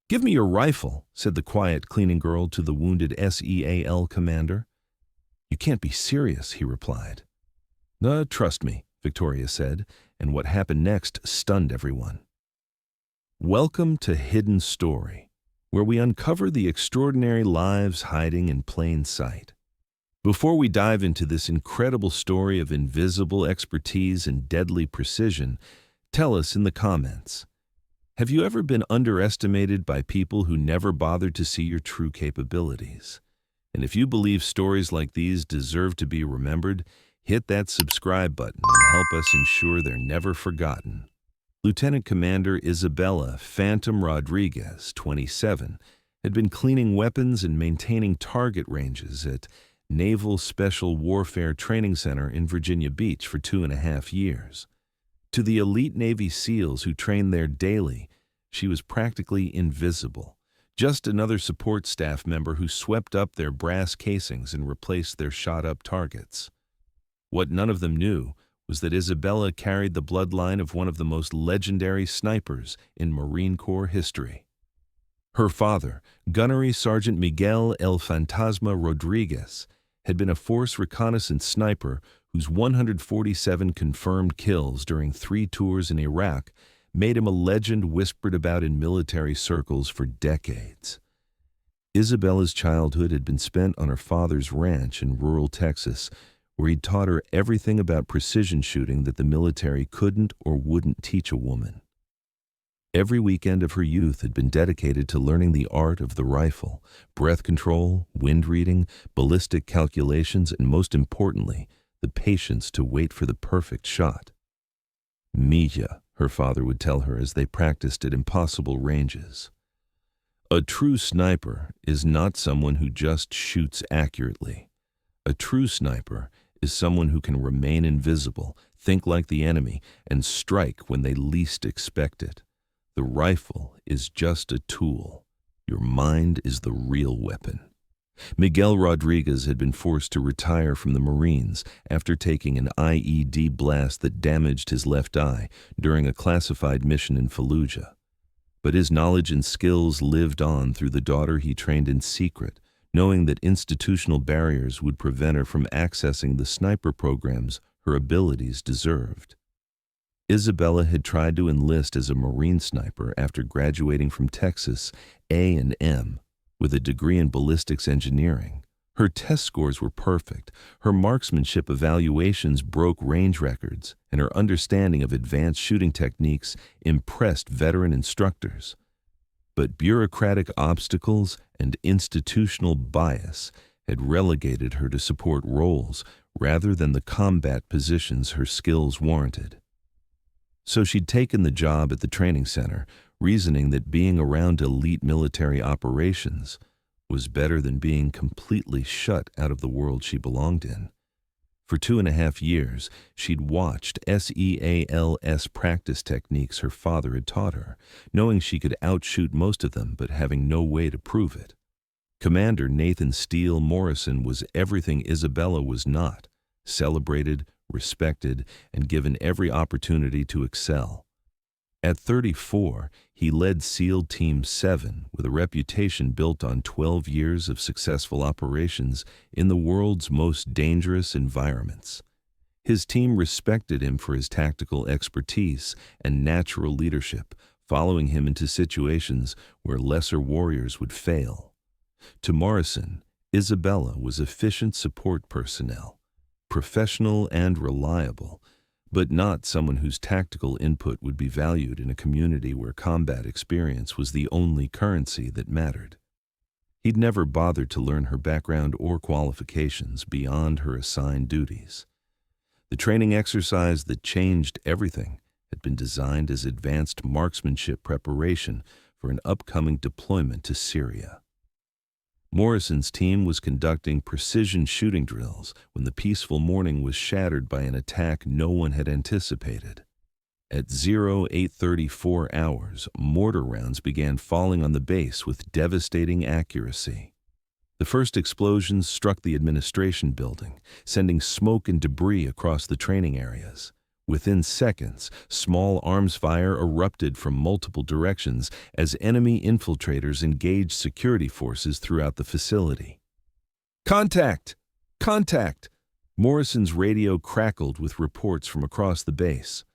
"Give me your rifle," said the quiet cleaning girl to the wounded SEAL commander. "You can't be serious," he replied. Trust me," Victoria said, and what happened next stunned everyone. Welcome to Hidden Story, where we uncover the extraordinary lives hiding in plain sight. Before we dive into this incredible story of invisible expertise and deadly precision, tell us in the comments, have you ever been underestimated by people who never bothered to see your true capabilities? And if you believe stories like these deserve to be remembered, hit that subscribe button and help us ensure they're never forgotten. Lieutenant Commander Isabella Phantom Rodriguez, 27, had been cleaning weapons and maintaining target ranges at Naval Special Warfare Training Center in Virginia Beach for 2.5 years. To the elite Navy SEALs who trained there daily, she was practically invisible, just another support staff member who swept up their brass casings and replaced their shot-up targets. What none of them knew was that Isabella carried the bloodline of one of the most legendary snipers in Marine Corps history. Her father, Gunnery Sergeant Miguel El Fantasma Rodriguez, had been a Force Reconnaissance sniper whose 147 confirmed kills during 3 tours in Iraq made him a legend whispered about in military circles for decades. Isabella's childhood had been spent on her father's ranch in rural Texas, where he'd taught her everything about precision shooting that the military couldn't or wouldn't teach a woman. Every weekend of her youth had been dedicated to learning the art of the rifle, breath control, wind reading, ballistic calculations, and most importantly, the patience to wait for the perfect shot. "Mija," her father would tell her as they practiced at impossible ranges. "A true sniper is not someone who just shoots accurately. A true sniper is someone who can remain invisible, think like the enemy, and strike when they least expect it. The rifle is just a tool. Your mind is the real weapon." Miguel Rodriguez had been forced to retire from the Marines after taking an IED blast that damaged his left eye during a classified mission in Fallujah. But his knowledge and skills lived on through the daughter he trained in secret, knowing that institutional barriers would prevent her from accessing the sniper programs her abilities deserved. Isabella had tried to enlist as a Marine sniper after graduating from Texas A&M with a degree in ballistics engineering. Her test scores were perfect, her marksmanship evaluations broke range records, and her understanding of advanced shooting techniques impressed veteran instructors. But bureaucratic obstacles and institutional bias had relegated her to support roles rather than the combat positions her skills warranted. So she'd taken the job at the training center, reasoning that being around elite military operations was better than being completely shut out of the world she belonged in. For 2.5 years, she'd watched SEAL's practice techniques her father had taught her, knowing she could outshoot most of them but having no way to prove it. Commander Nathan Steele Morrison was everything Isabella was not, celebrated, respected, and given every opportunity to excel. At 34, he led SEAL Team 7 with a reputation built on 12 years of successful operations in the world's most dangerous environments. His team respected him for his tactical expertise and natural leadership, following him into situations where lesser warriors would fail. To Morrison, Isabella was efficient support personnel, professional and reliable, but not someone whose tactical input would be valued in a community where combat experience was the only currency that mattered. He'd never bothered to learn her background or qualifications beyond her assigned duties. The training exercise that changed everything had been designed as advanced marksmanship preparation for an upcoming deployment to Syria. Morrison's team was conducting precision shooting drills when the peaceful morning was shattered by an attack no one had anticipated. At 0834 hours, mortar rounds began falling on the base with devastating accuracy. The first explosions struck the administration building, sending smoke and debris across the training areas. Within seconds, small arms fire erupted from multiple directions as enemy infiltrators engaged security forces throughout the facility. "Contact! Contact!" Morrison's radio crackled with reports from across the base.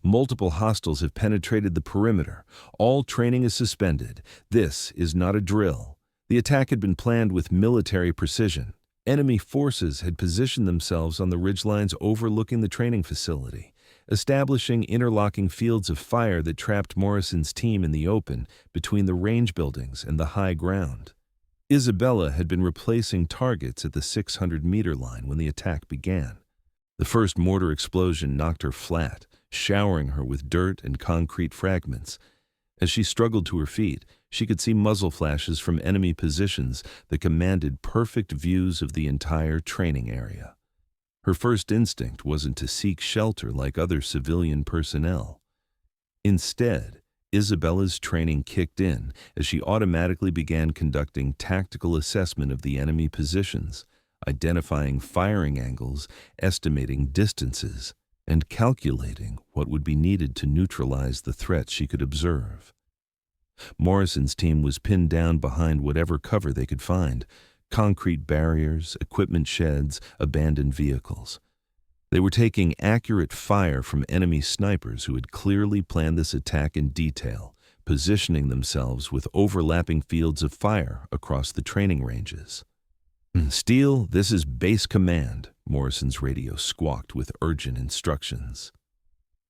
"Multiple hostiles have penetrated the perimeter. All training is suspended. This is not a drill." The attack had been planned with military precision. Enemy forces had positioned themselves on the ridgelines overlooking the training facility, establishing interlocking fields of fire that trapped Morrison's team in the open between the range buildings and the high ground. Isabella had been replacing targets at the 600-meter line when the attack began. The first mortar explosion knocked her flat, showering her with dirt and concrete fragments. As she struggled to her feet, she could see muzzle flashes from enemy positions that commanded perfect views of the entire training area. Her first instinct wasn't to seek shelter like other civilian personnel. Instead, Isabella's training kicked in as she automatically began conducting tactical assessment of the enemy positions, identifying firing angles, estimating distances, and calculating what would be needed to neutralize the threat she could observe. Morrison's team was pinned down behind whatever cover they could find: concrete barriers, equipment sheds, abandoned vehicles. They were taking accurate fire from enemy snipers who had clearly planned this attack in detail, positioning themselves with overlapping fields of fire across the training ranges. "Steele, this is base command," Morrison's radio squawked with urgent instructions.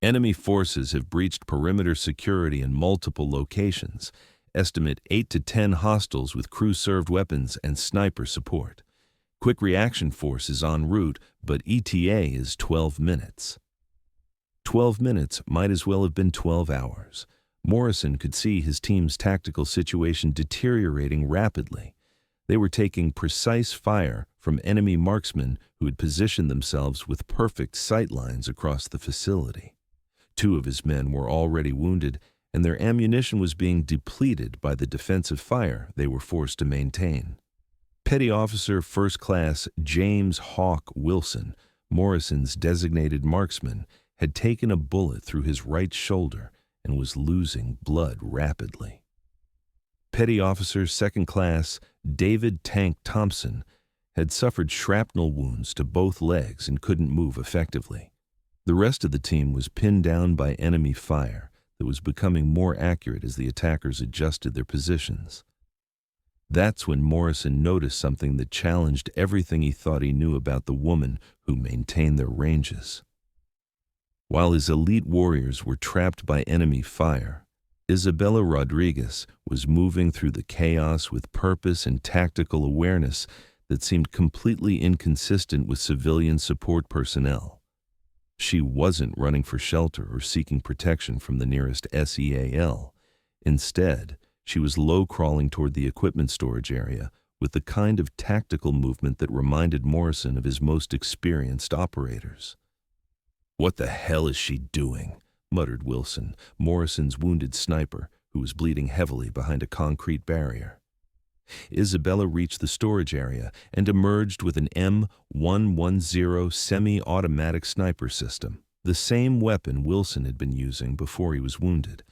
"Enemy forces have breached perimeter security in multiple locations. Estimate 8 to 10 hostiles with crew-served weapons and sniper support. Quick reaction force is en route, but ETA is 12 minutes. 12 minutes might as well have been 12 hours. Morrison could see his team's tactical situation deteriorating rapidly. They were taking precise fire from enemy marksmen who had positioned themselves with perfect sight lines across the facility. 2 of his men were already wounded, and their ammunition was being depleted by the defensive fire they were forced to maintain. Petty Officer First Class James Hawk Wilson, Morrison's designated marksman, had taken a bullet through his right shoulder and was losing blood rapidly. Petty Officer Second Class David Tank Thompson had suffered shrapnel wounds to both legs and couldn't move effectively. The rest of the team was pinned down by enemy fire that was becoming more accurate as the attackers adjusted their positions. That's when Morrison noticed something that challenged everything he thought he knew about the woman who maintained their ranges. While his elite warriors were trapped by enemy fire, Isabella Rodriguez was moving through the chaos with purpose and tactical awareness that seemed completely inconsistent with civilian support personnel. She wasn't running for shelter or seeking protection from the nearest SEAL. Instead, she was low-crawling toward the equipment storage area with the kind of tactical movement that reminded Morrison of his most experienced operators. "What the hell is she doing?" muttered Wilson, Morrison's wounded sniper, who was bleeding heavily behind a concrete barrier. Isabella reached the storage area and emerged with an M110 semi-automatic sniper system, the same weapon Wilson had been using before he was wounded.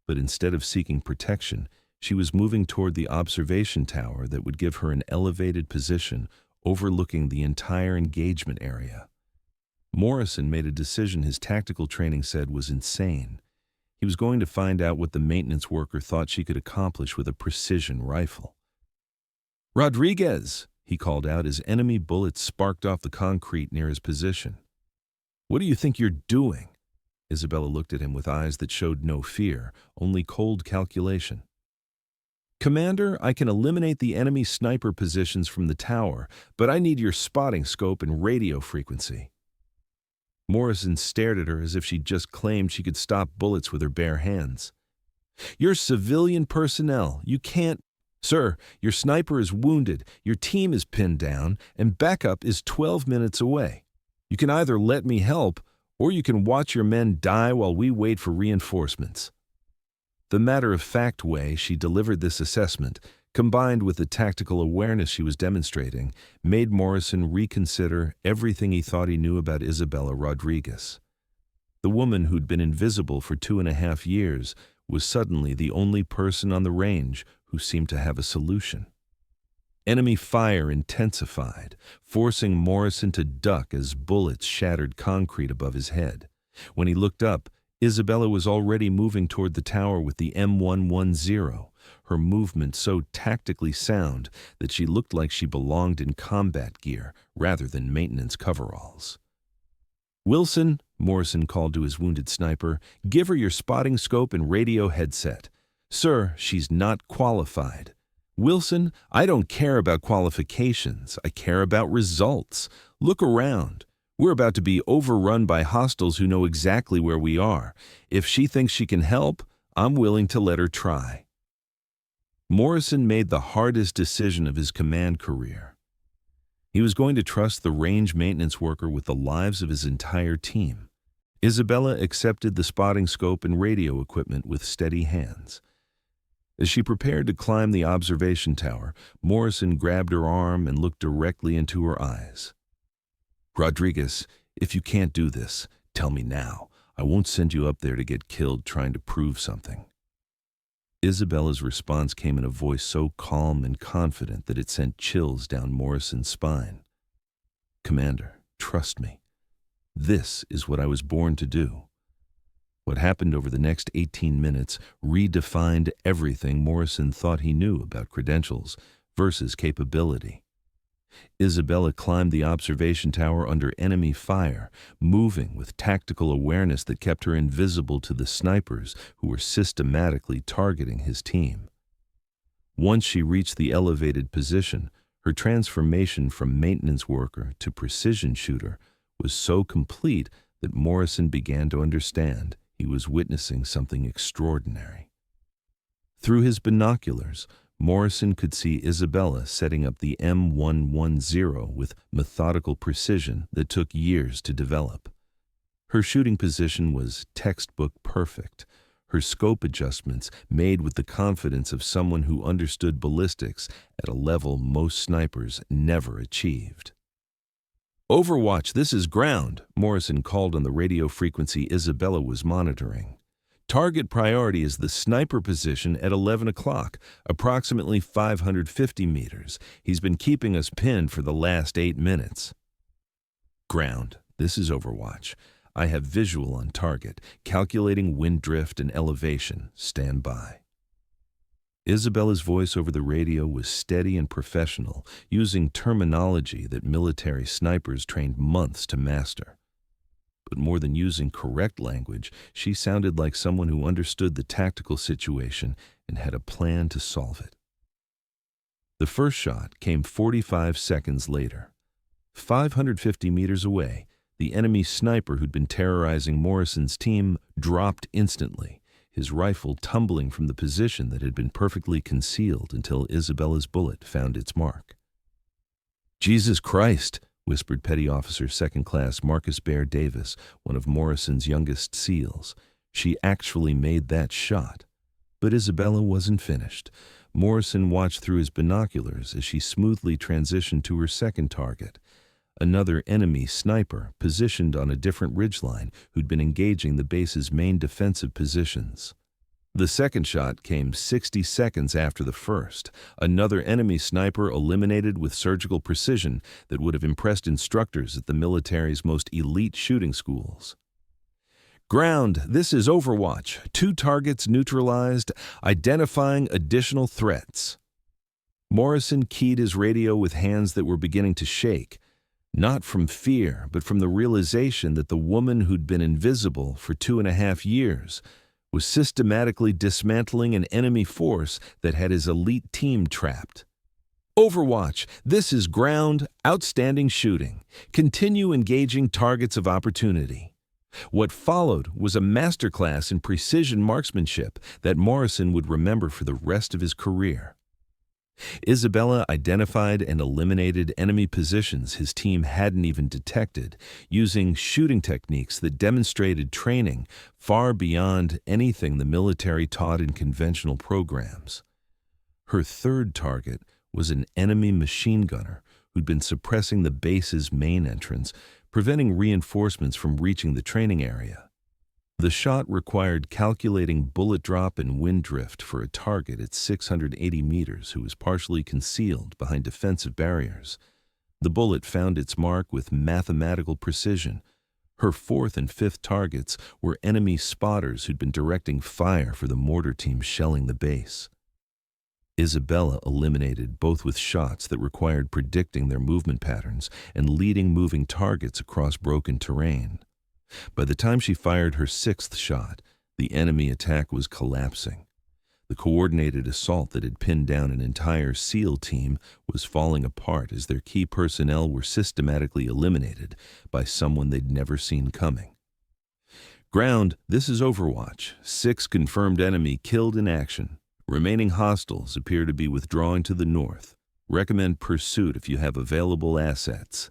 But instead of seeking protection, she was moving toward the observation tower that would give her an elevated position overlooking the entire engagement area. Morrison made a decision his tactical training said was insane. He was going to find out what the maintenance worker thought she could accomplish with a precision rifle. "Rodriguez!" he called out as enemy bullets sparked off the concrete near his position. "What do you think you're doing?" Isabella looked at him with eyes that showed no fear, only cold calculation. "Commander, I can eliminate the enemy sniper positions from the tower, but I need your spotting scope and radio frequency." Morrison stared at her as if she'd just claimed she could stop bullets with her bare hands. "You're civilian personnel. You can't—" "Sir, your sniper is wounded, your team is pinned down, and backup is 12 minutes away. You can either let me help, or you can watch your men die while we wait for reinforcements." The matter-of-fact way she delivered this assessment, combined with the tactical awareness she was demonstrating, made Morrison reconsider everything he thought he knew about Isabella Rodriguez. The woman who'd been invisible for 2.5 years was suddenly the only person on the range who seemed to have a solution. Enemy fire intensified, forcing Morrison to duck as bullets shattered concrete above his head. When he looked up, Isabella was already moving toward the tower with the M110, her movement so tactically sound that she looked like she belonged in combat gear rather than maintenance coveralls. "Wilson," Morrison called to his wounded sniper, "give her your spotting scope and radio headset. Sir, she's not qualified." "Wilson, I don't care about qualifications. I care about results. Look around. We're about to be overrun by hostiles who know exactly where we are. If she thinks she can help, I'm willing to let her try." Morrison made the hardest decision of his command career. He was going to trust the range maintenance worker with the lives of his entire team. Isabella accepted the spotting scope and radio equipment with steady hands. As she prepared to climb the observation tower, Morrison grabbed her arm and looked directly into her eyes. "Rodriguez, if you can't do this, tell me now. I won't send you up there to get killed trying to prove something." Isabella's response came in a voice so calm and confident that it sent chills down Morrison's spine. "Commander, trust me. This is what I was born to do." What happened over the next 18 minutes redefined everything Morrison thought he knew about credentials versus capability. Isabella climbed the observation tower under enemy fire, moving with tactical awareness that kept her invisible to the snipers who were systematically targeting his team. Once she reached the elevated position, her transformation from maintenance worker to precision shooter was so complete that Morrison began to understand he was witnessing something extraordinary. Through his binoculars, Morrison could see Isabella setting up the M110 with methodical precision that took years to develop. Her shooting position was textbook perfect, her scope adjustments made with the confidence of someone who understood ballistics at a level most snipers never achieved. "Overwatch, this is ground," Morrison called on the radio frequency Isabella was monitoring. "Target priority is the sniper position at 11 o'clock, approximately 550 meters. He's been keeping us pinned for the last 8 minutes. "Ground, this is Overwatch. I have visual on target, calculating wind drift and elevation. Stand by." Isabella's voice over the radio was steady and professional, using terminology that military snipers trained months to master. But more than using correct language, she sounded like someone who understood the tactical situation and had a plan to solve it. The first shot came 45 seconds later. 550 meters away, the enemy sniper who'd been terrorizing Morrison's team dropped instantly, his rifle tumbling from the position that had been perfectly concealed until Isabella's bullet found its mark. "Jesus Christ," whispered Petty Officer Second Class Marcus Bear Davis, one of Morrison's youngest SEALs. She actually made that shot. But Isabella wasn't finished. Morrison watched through his binoculars as she smoothly transitioned to her second target, another enemy sniper positioned on a different ridgeline who'd been engaging the base's main defensive positions. The second shot came 60 seconds after the first, another enemy sniper eliminated with surgical precision that would have impressed instructors at the military's most elite shooting schools. "Ground, this is Overwatch. 2 targets neutralized, identifying additional threats." Morrison keyed his radio with hands that were beginning to shake, not from fear, but from the realization that the woman who'd been invisible for 2.5 years was systematically dismantling an enemy force that had his elite team trapped. "Overwatch, this is ground, outstanding shooting. Continue engaging targets of opportunity." What followed was a masterclass in precision marksmanship that Morrison would remember for the rest of his career. Isabella identified and eliminated enemy positions his team hadn't even detected, using shooting techniques that demonstrated training far beyond anything the military taught in conventional programs. Her third target was an enemy machine gunner who'd been suppressing the base's main entrance, preventing reinforcements from reaching the training area. The shot required calculating bullet drop and wind drift for a target at 680 meters who was partially concealed behind defensive barriers. The bullet found its mark with mathematical precision. Her fourth and fifth targets were enemy spotters who'd been directing fire for the mortar team shelling the base. Isabella eliminated both with shots that required predicting their movement patterns and leading moving targets across broken terrain. By the time she fired her sixth shot, the enemy attack was collapsing. The coordinated assault that had pinned down an entire SEAL team was falling apart as their key personnel were systematically eliminated by someone they'd never seen coming. Ground, this is Overwatch. 6 confirmed enemy killed in action. Remaining hostiles appear to be withdrawing to the north. Recommend pursuit if you have available assets.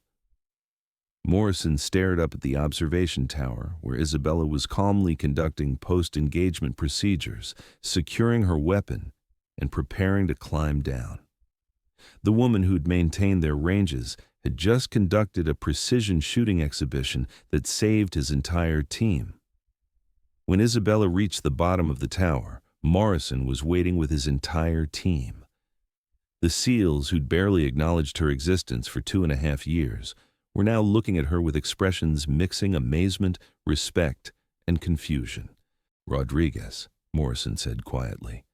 Morrison stared up at the observation tower where Isabella was calmly conducting post-engagement procedures, securing her weapon, and preparing to climb down. The woman who'd maintained their ranges had just conducted a precision shooting exhibition that saved his entire team. When Isabella reached the bottom of the tower, Morrison was waiting with his entire team. The SEALs who'd barely acknowledged her existence for 2.5 years were now looking at her with expressions mixing amazement, respect, and confusion. "Rodriguez," Morrison said quietly,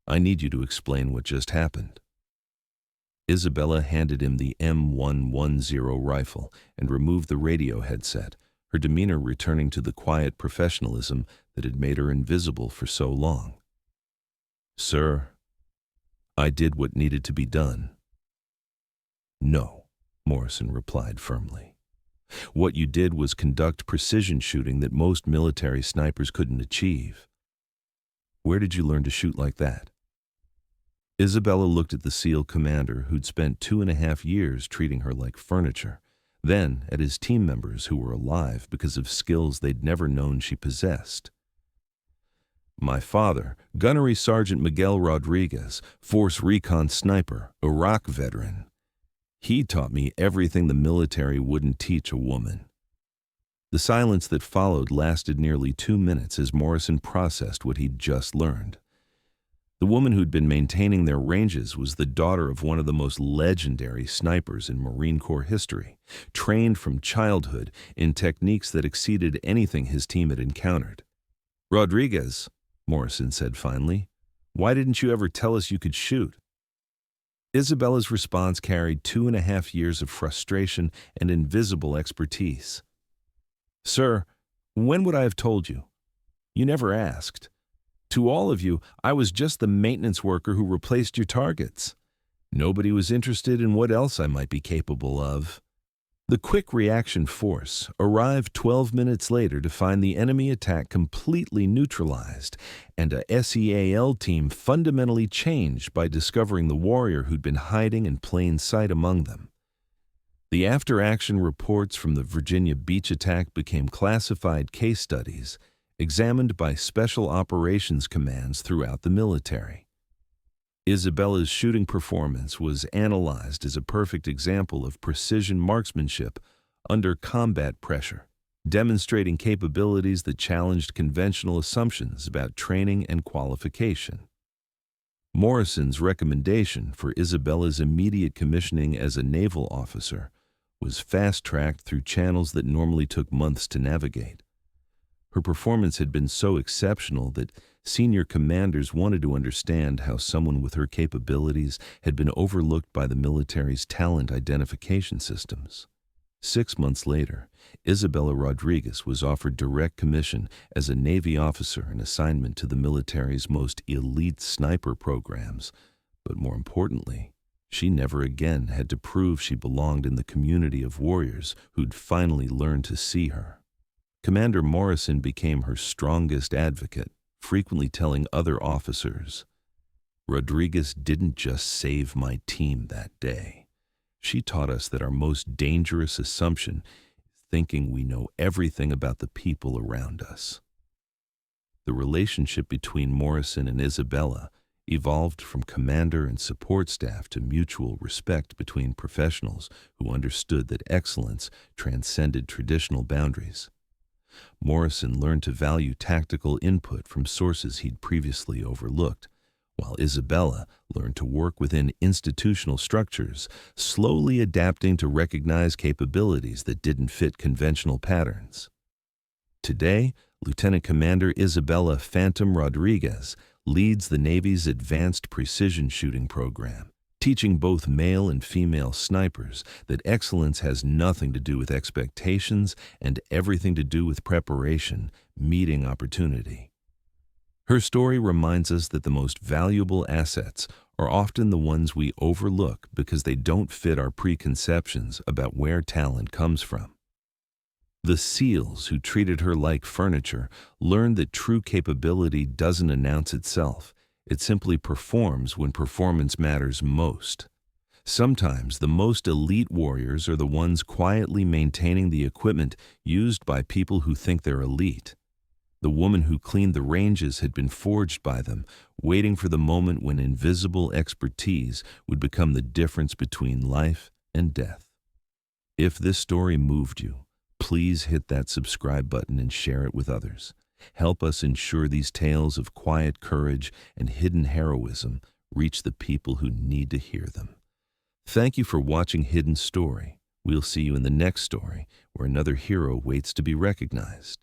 "I need you to explain what just happened." Isabella handed him the M110 rifle and removed the radio headset, her demeanor returning to the quiet professionalism that had made her invisible for so long. "Sir, I did what needed to be done." "No," Morrison replied firmly. "What you did was conduct precision shooting that most military snipers couldn't achieve. Where did you learn to shoot like that?" Isabella looked at the SEAL commander who'd spent 2.5 years treating her like furniture, then at his team members who were alive because of skills they'd never known she possessed. "My father, Gunnery Sergeant Miguel Rodriguez, Force Recon sniper, Iraq veteran. He taught me everything the military wouldn't teach a woman." The silence that followed lasted nearly 2 minutes as Morrison processed what he'd just learned. The woman who'd been maintaining their ranges was the daughter of one of the most legendary snipers in Marine Corps history, trained from childhood in techniques that exceeded anything his team had encountered. "Rodriguez," Morrison said finally, "why didn't you ever tell us you could shoot?" Isabella's response carried 2.5 years of frustration and invisible expertise. "Sir, when would I have told you? You never asked. To all of you, I was just the maintenance worker who replaced your targets. Nobody was interested in what else I might be capable of." The quick reaction force arrived 12 minutes later to find the enemy attack completely neutralized and a SEAL team fundamentally changed by discovering the warrior who'd been hiding in plain sight among them. The after-action reports from the Virginia Beach attack became classified case studies examined by special operations commands throughout the military. Isabella's shooting performance was analyzed as a perfect example of precision marksmanship under combat pressure, demonstrating capabilities that challenged conventional assumptions about training and qualification. Morrison's recommendation for Isabella's immediate commissioning as a naval officer was fast-tracked through channels that normally took months to navigate. Her performance had been so exceptional that senior commanders wanted to understand how someone with her capabilities had been overlooked by the military's talent identification systems. 6 months later, Isabella Rodriguez was offered direct commission as a Navy officer and assignment to the military's most elite sniper programs, but more importantly, she never again had to prove she belonged in the community of warriors who'd finally learned to see her. Commander Morrison became her strongest advocate, frequently telling other officers, "Rodriguez didn't just save my team that day. She taught us that our most dangerous assumption is thinking we know everything about the people around us." The relationship between Morrison and Isabella evolved from commander and support staff to mutual respect between professionals who understood that excellence transcended traditional boundaries. Morrison learned to value tactical input from sources he'd previously overlooked, while Isabella learned to work within institutional structures, slowly adapting to recognize capabilities that didn't fit conventional patterns. Today, Lieutenant Commander Isabella Phantom Rodriguez leads the Navy's Advanced Precision Shooting Program, teaching both male and female snipers that excellence has nothing to do with expectations and everything to do with preparation, meeting opportunity. Her story reminds us that the most valuable assets are often the ones we overlook because they don't fit our preconceptions about where talent comes from. The SEALs who treated her like furniture learned that true capability doesn't announce itself. It simply performs when performance matters most. Sometimes the most elite warriors are the ones quietly maintaining the equipment used by people who think they're elite. The woman who cleaned the ranges had been forged by them, waiting for the moment when invisible expertise would become the difference between life and death. If this story moved you, please hit that subscribe button and share it with others. Help us ensure these tales of quiet courage and hidden heroism reach the people who need to hear them. Thank you for watching Hidden Story. We'll see you in the next story, where another hero waits to be recognized.